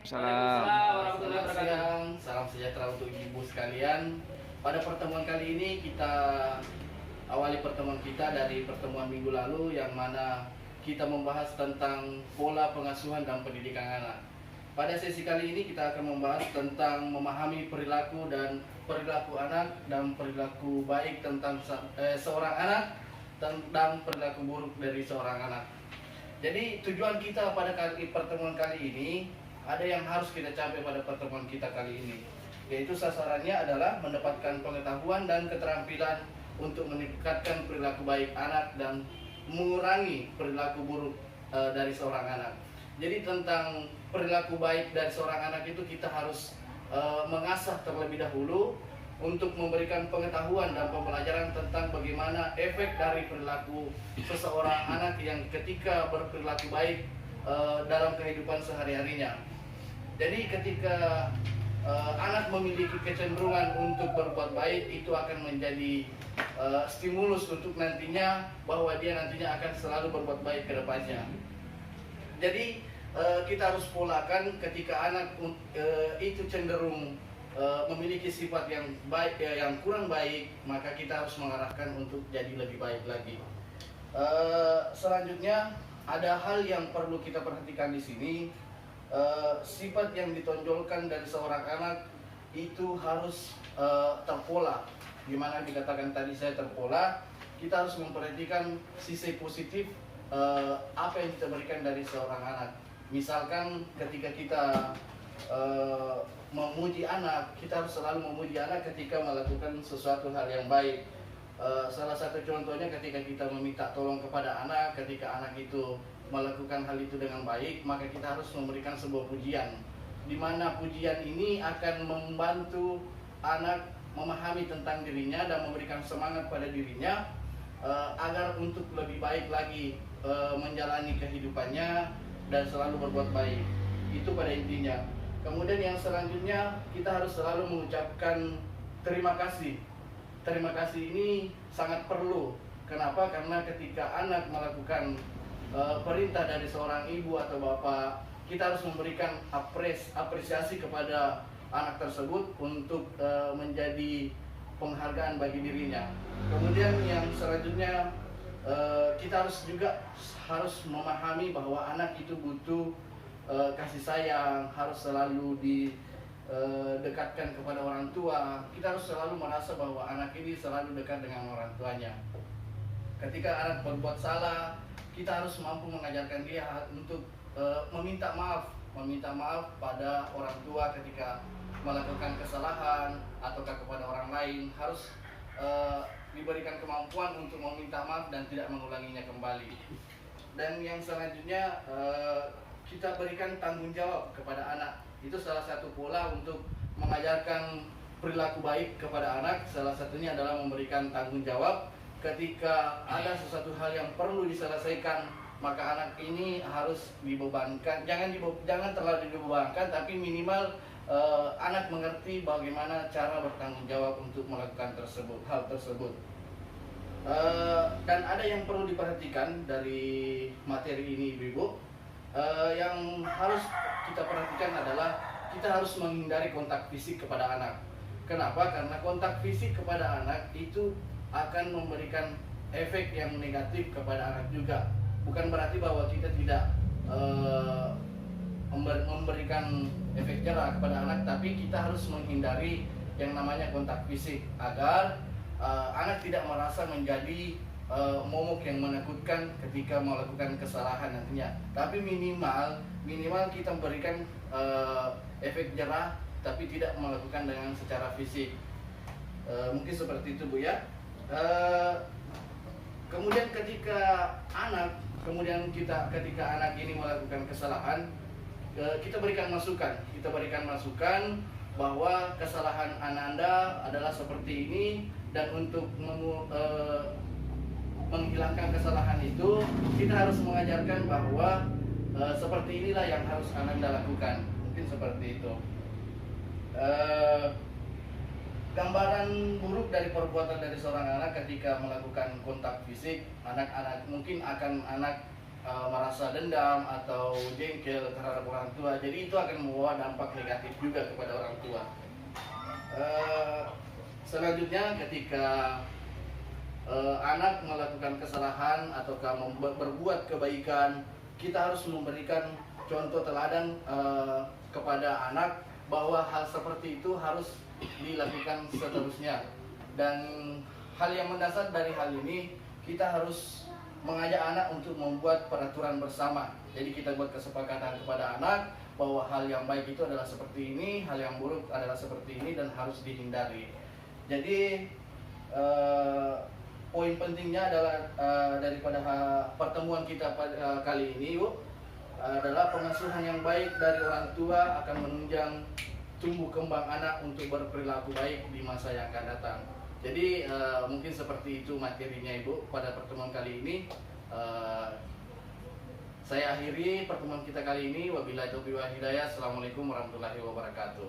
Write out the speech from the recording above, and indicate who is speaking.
Speaker 1: Salam.
Speaker 2: Selamat siang, salam sejahtera untuk ibu sekalian. Pada pertemuan kali ini kita awali pertemuan kita dari pertemuan minggu lalu yang mana kita membahas tentang pola pengasuhan dan pendidikan anak. Pada sesi kali ini kita akan membahas tentang memahami perilaku anak dan perilaku baik tentang seorang anak dan perilaku buruk dari seorang anak. Jadi tujuan kita pada pertemuan kali ini ada yang harus kita capai pada pertemuan kita kali ini, yaitu sasarannya adalah mendapatkan pengetahuan dan keterampilan untuk meningkatkan perilaku baik anak dan mengurangi perilaku buruk dari seorang anak. Jadi tentang perilaku baik dari seorang anak itu kita harus mengasah terlebih dahulu untuk memberikan pengetahuan dan pembelajaran tentang bagaimana efek dari perilaku seseorang anak yang ketika berperilaku baik dalam kehidupan sehari-harinya. Jadi ketika anak memiliki kecenderungan untuk berbuat baik, itu akan menjadi stimulus untuk nantinya bahwa dia nantinya akan selalu berbuat baik ke depannya. Jadi kita harus polakan ketika anak itu cenderung memiliki sifat yang baik, yang kurang baik, maka kita harus mengarahkan untuk jadi lebih baik lagi. Selanjutnya ada hal yang perlu kita perhatikan di sini. Sifat yang ditonjolkan dari seorang anak itu harus terpola. Gimana dikatakan tadi saya terpola, kita harus memperhatikan sisi positif apa yang kita berikan dari seorang anak. Misalkan ketika kita memuji anak, kita harus selalu memuji anak ketika melakukan sesuatu hal yang baik. Salah satu contohnya ketika kita meminta tolong kepada anak, ketika anak itu melakukan hal itu dengan baik, maka kita harus memberikan sebuah pujian, di mana pujian ini akan membantu anak memahami tentang dirinya dan memberikan semangat pada dirinya agar untuk lebih baik lagi menjalani kehidupannya dan selalu berbuat baik. Itu pada intinya. Kemudian yang selanjutnya, kita harus selalu mengucapkan terima kasih. Terima kasih ini sangat perlu. Kenapa? Karena ketika anak melakukan perintah dari seorang ibu atau bapak, kita harus memberikan apresiasi kepada anak tersebut untuk menjadi penghargaan bagi dirinya. Kemudian yang selanjutnya, kita harus memahami bahwa anak itu butuh kasih sayang, harus selalu dekatkan kepada orang tua. Kita harus selalu merasa bahwa anak ini selalu dekat dengan orang tuanya. Ketika anak berbuat salah, kita harus mampu mengajarkan dia untuk meminta maaf pada orang tua ketika melakukan kesalahan ataukah kepada orang lain. Harus diberikan kemampuan untuk meminta maaf dan tidak mengulanginya kembali. Dan yang selanjutnya, kita berikan tanggung jawab kepada anak. Itu salah satu pola untuk mengajarkan perilaku baik kepada anak. Salah satunya adalah memberikan tanggung jawab. Ketika ada sesuatu hal yang perlu diselesaikan, maka anak ini harus dibebankan. Jangan terlalu dibebankan, tapi minimal anak mengerti bagaimana cara bertanggung jawab untuk melakukan hal tersebut. Dan ada yang perlu diperhatikan dari materi ini, Ibu. Yang harus kita perhatikan adalah kita harus menghindari kontak fisik kepada anak. Kenapa? Karena kontak fisik kepada anak itu akan memberikan efek yang negatif kepada anak juga. Bukan berarti bahwa kita tidak memberikan efek jerah kepada anak, tapi kita harus menghindari yang namanya kontak fisik agar anak tidak merasa menjadi momok yang menakutkan ketika melakukan kesalahan nantinya. Tapi minimal kita memberikan efek jerah, tapi tidak melakukan dengan secara fisik. Mungkin seperti itu, Bu, ya. Kemudian ketika anak ini melakukan kesalahan, kita berikan masukan bahwa kesalahan Anda adalah seperti ini, dan untuk menghilangkan kesalahan itu kita harus mengajarkan bahwa seperti inilah yang harus Anda lakukan. Mungkin seperti itu. Gambaran buruk dari perbuatan dari seorang anak ketika melakukan kontak fisik, anak merasa dendam atau jengkel terhadap orang tua. Jadi itu akan membawa dampak negatif juga kepada orang tua. Selanjutnya ketika anak melakukan kesalahan ataukah berbuat kebaikan, kita harus memberikan contoh teladan kepada anak bahwa hal seperti itu harus dilakukan seterusnya. Dan hal yang mendasar dari hal ini, kita harus mengajak anak untuk membuat peraturan bersama. Jadi kita buat kesepakatan kepada anak bahwa hal yang baik itu adalah seperti ini, hal yang buruk adalah seperti ini dan harus dihindari. Jadi poin pentingnya adalah daripada pertemuan kita kali ini, Bu, adalah pengasuhan yang baik dari orang tua akan menunjang tumbuh kembang anak untuk berperilaku baik di masa yang akan datang. Jadi mungkin seperti itu materinya, Ibu, pada pertemuan kali ini. Saya akhiri pertemuan kita kali ini. Wabillahi taufiq wal hidayah. Assalamualaikum warahmatullahi wabarakatuh.